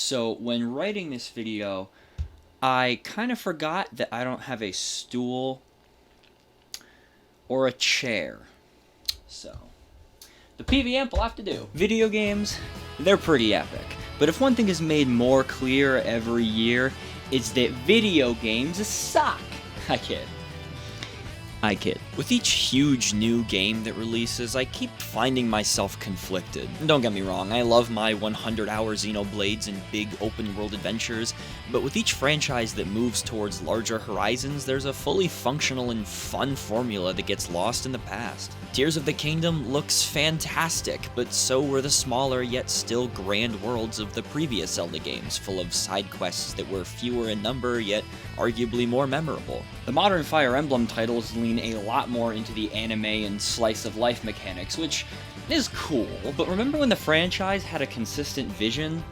So when writing this video, I kind of forgot that I don't have a stool or a chair. So the PV amp will have to do. Video games, they're pretty epic. But if one thing is made more clear every year, it's that video games suck. I kid. With each huge new game that releases, I keep finding myself conflicted. Don't get me wrong, I love my 100-hour Xenoblades and big open-world adventures, but with each franchise that moves towards larger horizons, there's a fully functional and fun formula that gets lost in the past. Tears of the Kingdom looks fantastic, but so were the smaller yet still grand worlds of the previous Zelda games, full of side quests that were fewer in number yet arguably more memorable. The modern Fire Emblem titles lean a lot more into the anime and slice-of-life mechanics, which is cool, but remember when the franchise had a consistent vision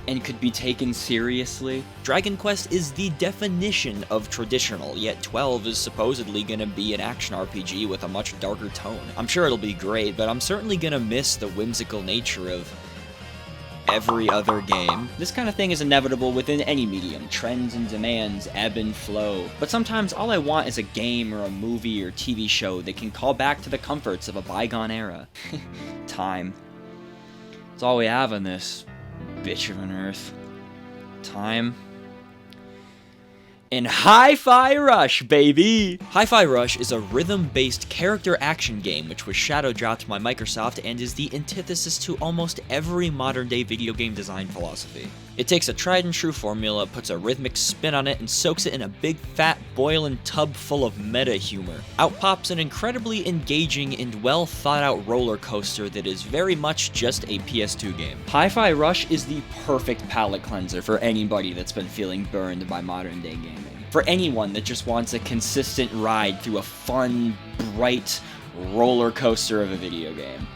and could be taken seriously? Dragon Quest is the definition of traditional, yet 12 is supposedly gonna be an action RPG with a much darker tone. I'm sure it'll be great, but I'm certainly gonna miss the whimsical nature of every other game. This kind of thing is inevitable within any medium. Trends and demands ebb and flow. But sometimes all I want is a game or a movie or TV show that can call back to the comforts of a bygone era. Time. It's all we have on this bitch of an earth. Time. And Hi-Fi Rush, baby! Hi-Fi Rush is a rhythm-based character action game which was shadow dropped by Microsoft and is the antithesis to almost every modern-day video game design philosophy. It takes a tried-and-true formula, puts a rhythmic spin on it, and soaks it in a big, fat, boiling tub full of meta-humor. Out pops an incredibly engaging and well-thought-out roller coaster that is very much just a PS2 game. Hi-Fi Rush is the perfect palate cleanser for anybody that's been feeling burned by modern-day gaming. For anyone that just wants a consistent ride through a fun, bright roller coaster of a video game.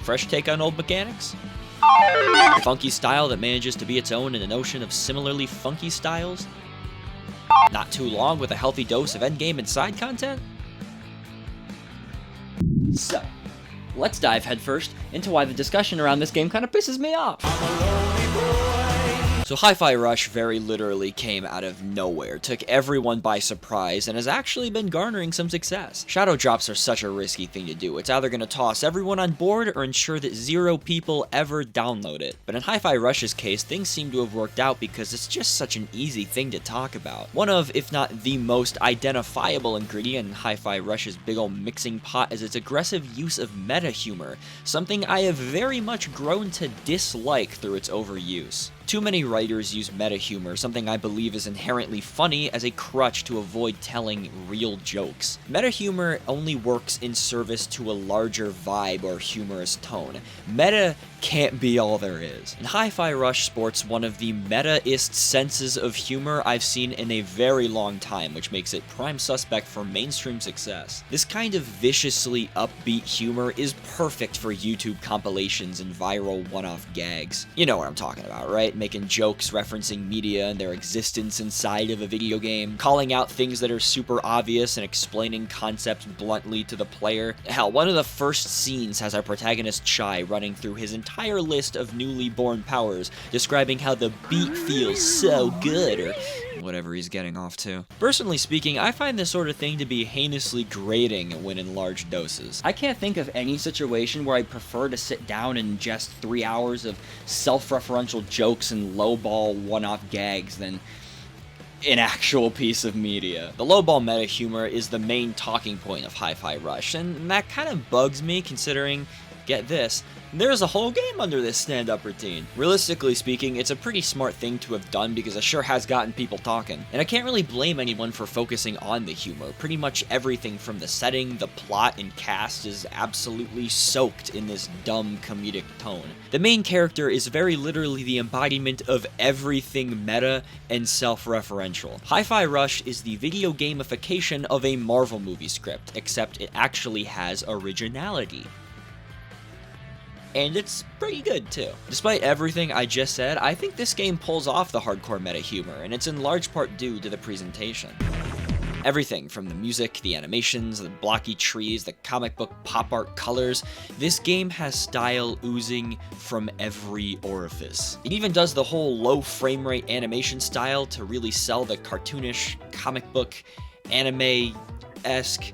Fresh take on old mechanics? A funky style that manages to be its own in an ocean of similarly funky styles? Not too long with a healthy dose of endgame and side content? So, let's dive headfirst into why the discussion around this game kind of pisses me off. So Hi-Fi Rush very literally came out of nowhere, took everyone by surprise, and has actually been garnering some success. Shadow drops are such a risky thing to do. It's either going to toss everyone on board or ensure that 0 people ever download it. But in Hi-Fi Rush's case, things seem to have worked out because it's just such an easy thing to talk about. One of, if not the most identifiable ingredient in Hi-Fi Rush's big ol' mixing pot is its aggressive use of meta humor, something I have very much grown to dislike through its overuse. Too many writers use meta humor, something I believe is inherently funny, as a crutch to avoid telling real jokes. Meta humor only works in service to a larger vibe or humorous tone. Meta can't be all there is. And Hi-Fi Rush sports one of the meta-ist senses of humor I've seen in a very long time, which makes it prime suspect for mainstream success. This kind of viciously upbeat humor is perfect for YouTube compilations and viral one-off gags. You know what I'm talking about, right? Making jokes referencing media and their existence inside of a video game, calling out things that are super obvious and explaining concepts bluntly to the player. Hell, one of the first scenes has our protagonist Chai running through his entire list of newly born powers, describing how the beat feels so good, or whatever he's getting off to. Personally speaking, I find this sort of thing to be heinously grating when in large doses. I can't think of any situation where I'd prefer to sit down and ingest 3 hours of self-referential jokes and lowball one-off gags than an actual piece of media. The lowball meta humor is the main talking point of Hi-Fi Rush, and that kind of bugs me considering, get this, there's a whole game under this stand-up routine. Realistically speaking, it's a pretty smart thing to have done because it sure has gotten people talking. And I can't really blame anyone for focusing on the humor. Pretty much everything from the setting, the plot, and cast is absolutely soaked in this dumb comedic tone. The main character is very literally the embodiment of everything meta and self-referential. Hi-Fi Rush is the video gamification of a Marvel movie script, except it actually has originality. And it's pretty good too. Despite everything I just said, I think this game pulls off the hardcore meta humor, and it's in large part due to the presentation. Everything from the music, the animations, the blocky trees, the comic book pop art colors, this game has style oozing from every orifice. It even does the whole low frame rate animation style to really sell the cartoonish, comic book, anime-esque.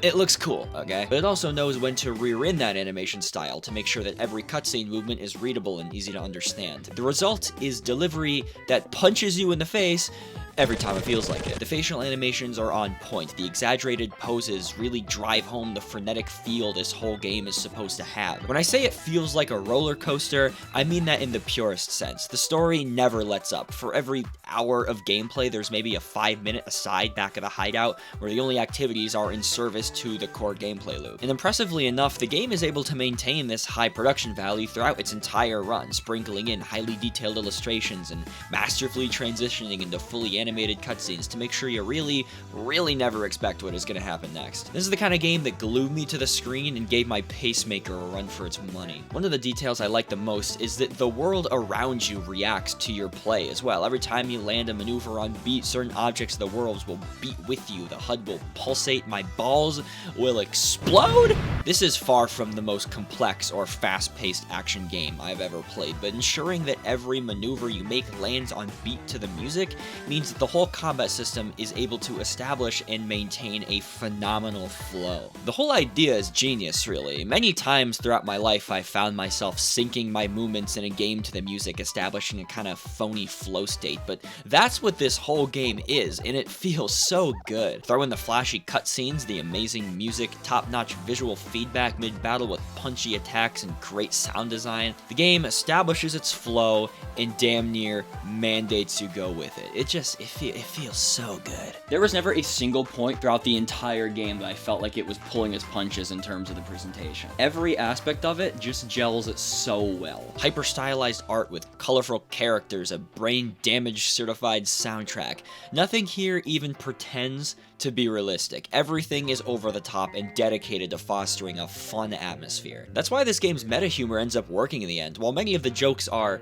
It looks cool, okay? But it also knows when to rear in that animation style to make sure that every cutscene movement is readable and easy to understand. The result is delivery that punches you in the face every time it feels like it. The facial animations are on point. The exaggerated poses really drive home the frenetic feel this whole game is supposed to have. When I say it feels like a roller coaster, I mean that in the purest sense. The story never lets up. For every hour of gameplay, there's maybe a 5-minute aside back at the hideout where the only activities are in service to the core gameplay loop. And impressively enough, the game is able to maintain this high production value throughout its entire run, sprinkling in highly detailed illustrations and masterfully transitioning into fully animated cutscenes to make sure you really never expect what is going to happen next. This is the kind of game that glued me to the screen and gave my pacemaker a run for its money. One of the details I like the most is that the world around you reacts to your play as well. Every time you land a maneuver on beat, certain objects of the world will beat with you. The HUD will pulsate, my balls will explode. This is far from the most complex or fast-paced action game I've ever played, but ensuring that every maneuver you make lands on beat to the music means that the whole combat system is able to establish and maintain a phenomenal flow. The whole idea is genius, really. Many times throughout my life, I found myself syncing my movements in a game to the music, establishing a kind of phony flow state, but that's what this whole game is, and it feels so good. Throw in the flashy cutscenes, the amazing music, top-notch visual feedback mid-battle with punchy attacks and great sound design. The game establishes its flow and damn near mandates you go with it. It feels so good. There was never a single point throughout the entire game that I felt like it was pulling its punches in terms of the presentation. Every aspect of it just gels it so well. Hyper-stylized art with colorful characters, a brain-damage certified soundtrack. Nothing here even pretends to be realistic. Everything is over the top and dedicated to fostering a fun atmosphere. That's why this game's meta humor ends up working in the end. While many of the jokes are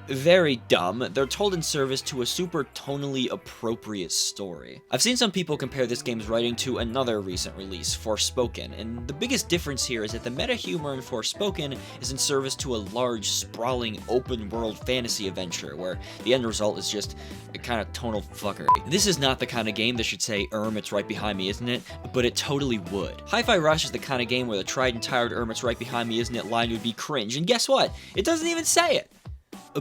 very dumb, they're told in service to a super tonally appropriate story. I've seen some people compare this game's writing to another recent release, Forspoken, and the biggest difference here is that the meta humor in Forspoken is in service to a large, sprawling, open-world fantasy adventure, where the end result is just a kind of tonal fuckery. This is not the kind of game that should say, it's right behind me, isn't it? But it totally would. Hi-Fi Rush is the kind of game where the tried and tired it's right behind me, isn't it line would be cringe, and guess what? It doesn't even say it!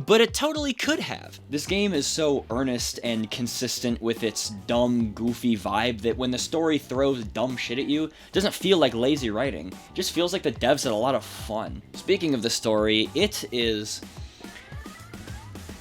But it totally could have. This game is so earnest and consistent with its dumb, goofy vibe that when the story throws dumb shit at you, it doesn't feel like lazy writing. It just feels like the devs had a lot of fun. Speaking of the story, it is...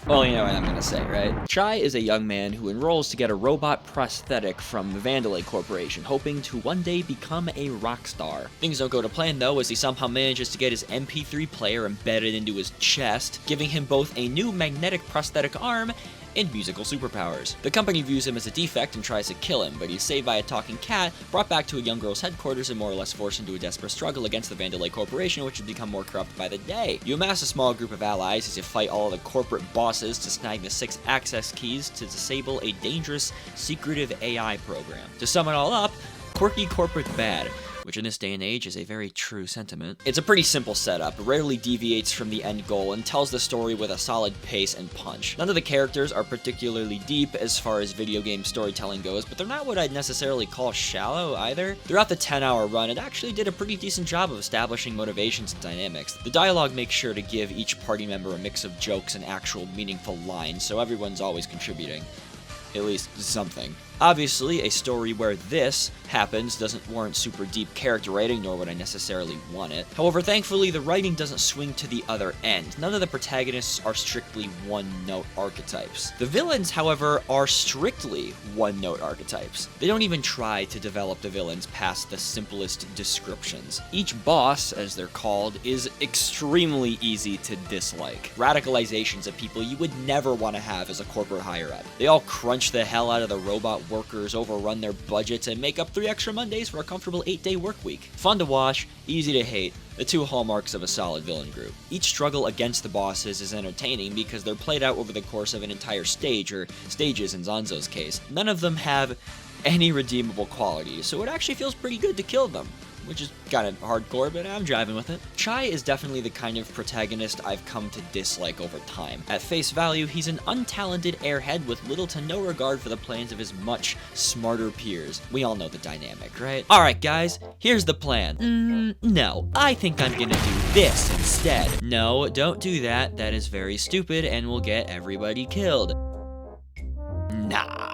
well, you know what I'm gonna say, right? Chai is a young man who enrolls to get a robot prosthetic from Vandalay Corporation, hoping to one day become a rock star. Things don't go to plan though, as he somehow manages to get his MP3 player embedded into his chest, giving him both a new magnetic prosthetic arm and musical superpowers. The company views him as a defect and tries to kill him, but he's saved by a talking cat, brought back to a young girl's headquarters, and more or less forced into a desperate struggle against the Vandalay Corporation, which has become more corrupt by the day. You amass a small group of allies as you fight all of the corporate bosses to snag the 6 access keys to disable a dangerous, secretive AI program. To sum it all up, quirky corporate bad, which in this day and age is a very true sentiment. It's a pretty simple setup, rarely deviates from the end goal, and tells the story with a solid pace and punch. None of the characters are particularly deep as far as video game storytelling goes, but they're not what I'd necessarily call shallow either. Throughout the 10-hour run, it actually did a pretty decent job of establishing motivations and dynamics. The dialogue makes sure to give each party member a mix of jokes and actual meaningful lines, so everyone's always contributing. At least something. Obviously, a story where this happens doesn't warrant super deep character writing, nor would I necessarily want it. However, thankfully, the writing doesn't swing to the other end. None of the protagonists are strictly one-note archetypes. The villains, however, are strictly one-note archetypes. They don't even try to develop the villains past the simplest descriptions. Each boss, as they're called, is extremely easy to dislike. Radicalizations of people you would never want to have as a corporate higher-up. They all crunch the hell out of the robot workers overrun their budgets and make up 3 extra Mondays for a comfortable 8-day work week. Fun to watch, easy to hate, the 2 hallmarks of a solid villain group. Each struggle against the bosses is entertaining because they're played out over the course of an entire stage, or stages in Zanzo's case. None of them have any redeemable qualities, so it actually feels pretty good to kill them, which is kind of hardcore, but I'm driving with it. Chai is definitely the kind of protagonist I've come to dislike over time. At face value, he's an untalented airhead with little to no regard for the plans of his much smarter peers. We all know the dynamic, right? Alright guys, here's the plan. No, I think I'm gonna do this instead. No, don't do that, that is very stupid and will get everybody killed. Nah.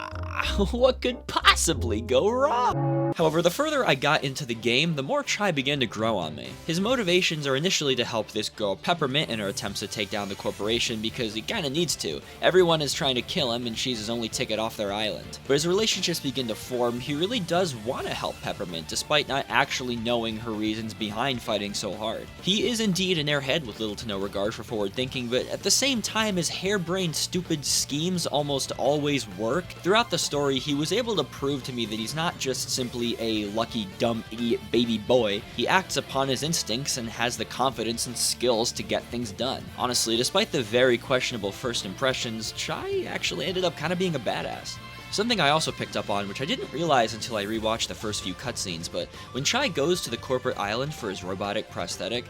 What could possibly go wrong? However, the further I got into the game, the more Chai began to grow on me. His motivations are initially to help this girl Peppermint in her attempts to take down the corporation because he kinda needs to. Everyone is trying to kill him and she's his only ticket off their island. But as relationships begin to form, he really does want to help Peppermint despite not actually knowing her reasons behind fighting so hard. He is indeed an airhead with little to no regard for forward thinking, but at the same time his harebrained stupid schemes almost always work. Throughout the story, he was able to prove to me that he's not just simply a lucky, dumb, idiot baby boy. He acts upon his instincts and has the confidence and skills to get things done. Honestly, despite the very questionable first impressions, Chai actually ended up kind of being a badass. Something I also picked up on, which I didn't realize until I rewatched the first few cutscenes, but when Chai goes to the corporate island for his robotic prosthetic,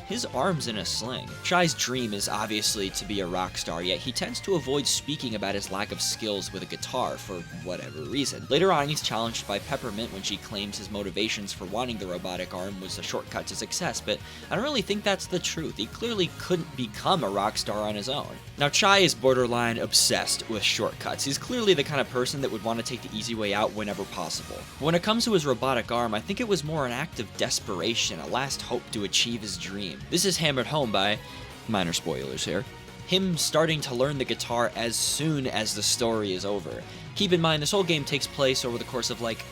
his arm's in a sling. Chai's dream is obviously to be a rock star, yet he tends to avoid speaking about his lack of skills with a guitar for whatever reason. Later on, he's challenged by Peppermint when she claims his motivations for wanting the robotic arm was a shortcut to success, but I don't really think that's the truth. He clearly couldn't become a rock star on his own. Now, Chai is borderline obsessed with shortcuts. He's clearly the kind of person that would want to take the easy way out whenever possible. When it comes to his robotic arm, I think it was more an act of desperation, a last hope to achieve his dream. This is hammered home by, minor spoilers here, him starting to learn the guitar as soon as the story is over. Keep in mind, this whole game takes place over the course of like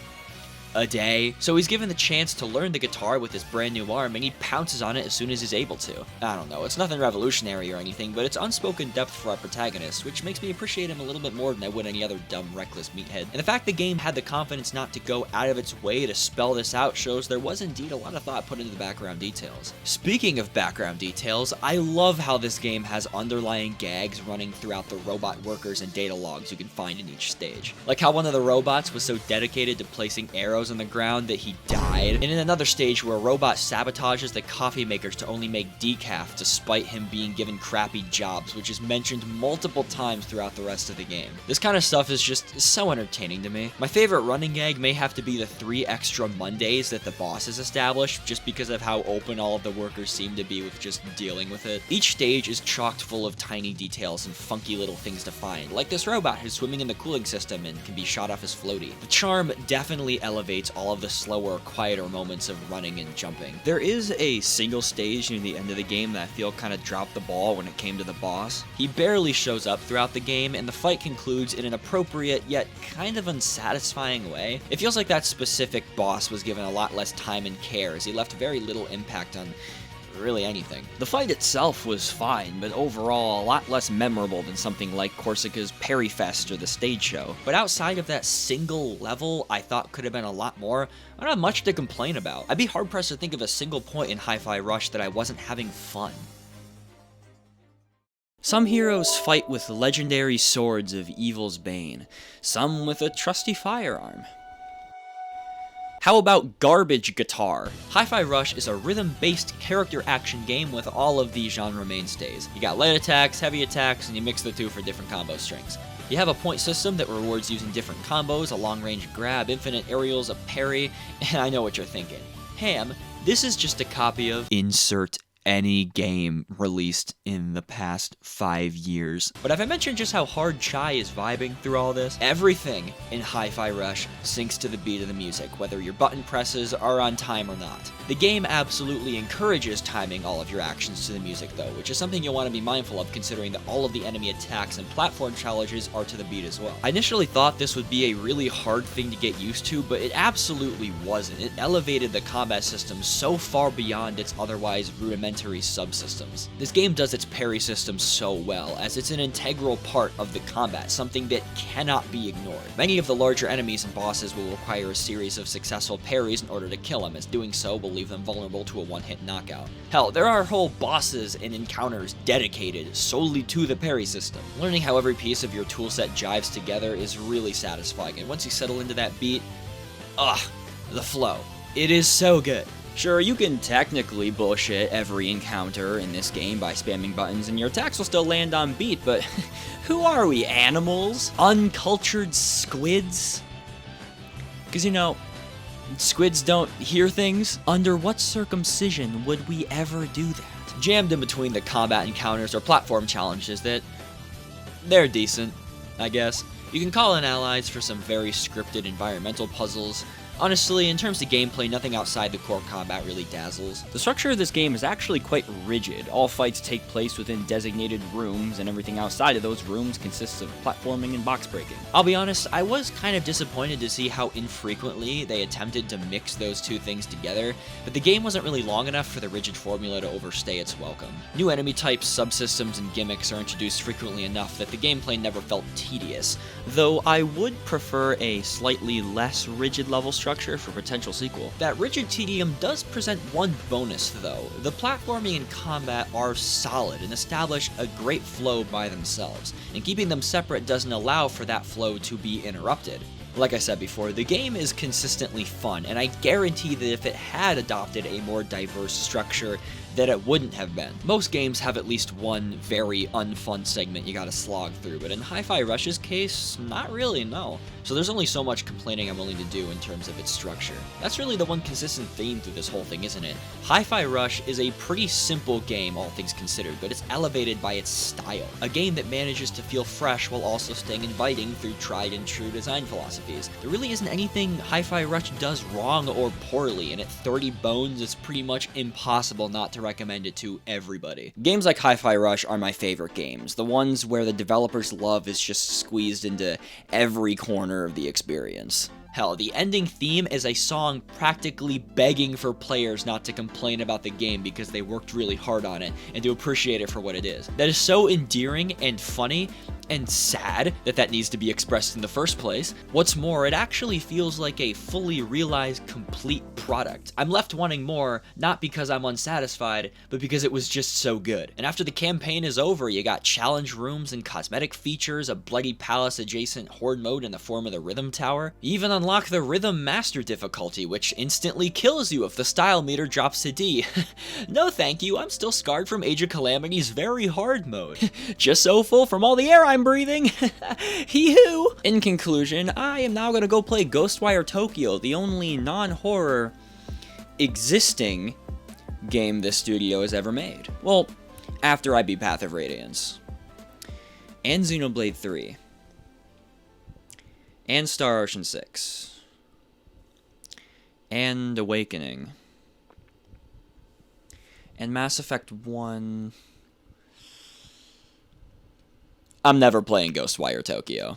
a day, so he's given the chance to learn the guitar with his brand new arm, and he pounces on it as soon as he's able to. I don't know, it's nothing revolutionary or anything, but it's unspoken depth for our protagonist, which makes me appreciate him a little bit more than I would any other dumb, reckless meathead. And the fact the game had the confidence not to go out of its way to spell this out shows there was indeed a lot of thought put into the background details. Speaking of background details, I love how this game has underlying gags running throughout the robot workers and data logs you can find in each stage. Like how one of the robots was so dedicated to placing arrows on the ground that he died, and in another stage where a robot sabotages the coffee makers to only make decaf despite him being given crappy jobs, which is mentioned multiple times throughout the rest of the game. This kind of stuff is just so entertaining to me. My favorite running gag may have to be the 3 extra Mondays that the boss has established, just because of how open all of the workers seem to be with just dealing with it. Each stage is chocked full of tiny details and funky little things to find, like this robot who's swimming in the cooling system and can be shot off his floaty. The charm definitely elevates all of the slower, quieter moments of running and jumping. There is a single stage near the end of the game that I feel kind of dropped the ball when it came to the boss. He barely shows up throughout the game, and the fight concludes in an appropriate yet kind of unsatisfying way. It feels like that specific boss was given a lot less time and care, as he left very little impact on really anything. The fight itself was fine, but overall a lot less memorable than something like Corsica's Perryfest or the stage show. But outside of that single level I thought could have been a lot more, I don't have much to complain about. I'd be hard-pressed to think of a single point in Hi-Fi Rush that I wasn't having fun. Some heroes fight with legendary swords of evil's bane, some with a trusty firearm. How about Garbage Guitar? Hi-Fi Rush is a rhythm-based character action game with all of these genre mainstays. You got light attacks, heavy attacks, and you mix the two for different combo strings. You have a point system that rewards using different combos, a long-range grab, infinite aerials, a parry, and I know what you're thinking. Ham, this is just a copy of insert any game released in the past 5 years. But have I mentioned just how hard Chai is vibing through all this? Everything in Hi-Fi Rush syncs to the beat of the music, whether your button presses are on time or not. The game absolutely encourages timing all of your actions to the music though, which is something you'll want to be mindful of considering that all of the enemy attacks and platform challenges are to the beat as well. I initially thought this would be a really hard thing to get used to, but it absolutely wasn't. It elevated the combat system so far beyond its otherwise rudimentary complementary subsystems. This game does its parry system so well, as it's an integral part of the combat, something that cannot be ignored. Many of the larger enemies and bosses will require a series of successful parries in order to kill them, as doing so will leave them vulnerable to a one-hit knockout. Hell, there are whole bosses and encounters dedicated solely to the parry system. Learning how every piece of your toolset jives together is really satisfying, and once you settle into that beat, the flow. It is so good. Sure, you can technically bullshit every encounter in this game by spamming buttons and your attacks will still land on beat, but who are we, animals? Uncultured squids? Because, you know, squids don't hear things. Under what circumcision would we ever do that? Jammed in between the combat encounters are platform challenges that, they're decent, I guess. You can call in allies for some very scripted environmental puzzles. Honestly, in terms of gameplay, nothing outside the core combat really dazzles. The structure of this game is actually quite rigid. All fights take place within designated rooms, and everything outside of those rooms consists of platforming and box breaking. I'll be honest, I was kind of disappointed to see how infrequently they attempted to mix those two things together, but the game wasn't really long enough for the rigid formula to overstay its welcome. New enemy types, subsystems, and gimmicks are introduced frequently enough that the gameplay never felt tedious, though I would prefer a slightly less rigid level structure for potential sequel. That rigid tedium does present one bonus though. The platforming and combat are solid and establish a great flow by themselves, and keeping them separate doesn't allow for that flow to be interrupted. Like I said before, the game is consistently fun, and I guarantee that if it had adopted a more diverse structure, that it wouldn't have been. Most games have at least one very unfun segment you gotta slog through, but in Hi-Fi Rush's case, not really, no. So there's only so much complaining I'm willing to do in terms of its structure. That's really the one consistent theme through this whole thing, isn't it? Hi-Fi Rush is a pretty simple game, all things considered, but it's elevated by its style. A game that manages to feel fresh while also staying inviting through tried and true design philosophies. There really isn't anything Hi-Fi Rush does wrong or poorly, and at 30 bones, it's pretty much impossible not to recommend it to everybody. Games like Hi-Fi Rush are my favorite games, the ones where the developer's love is just squeezed into every corner of the experience. Hell, the ending theme is a song practically begging for players not to complain about the game because they worked really hard on it and to appreciate it for what it is. That is so endearing and funny and sad that needs to be expressed in the first place. What's more, it actually feels like a fully realized, complete product. I'm left wanting more, not because I'm unsatisfied, but because it was just so good. And after the campaign is over, you got challenge rooms and cosmetic features, a bloody palace adjacent horde mode in the form of the Rhythm Tower. You even unlock the Rhythm Master difficulty, which instantly kills you if the style meter drops to D. No thank you, I'm still scarred from Age of Calamity's very hard mode. Just so full from all the air I'm breathing. Hee-hoo! In conclusion, I am now gonna go play Ghostwire Tokyo, the only non-horror existing game this studio has ever made. Well, after I beat Path of Radiance, and Xenoblade 3, and Star Ocean 6, and Awakening, and Mass Effect 1... I'm never playing Ghostwire Tokyo.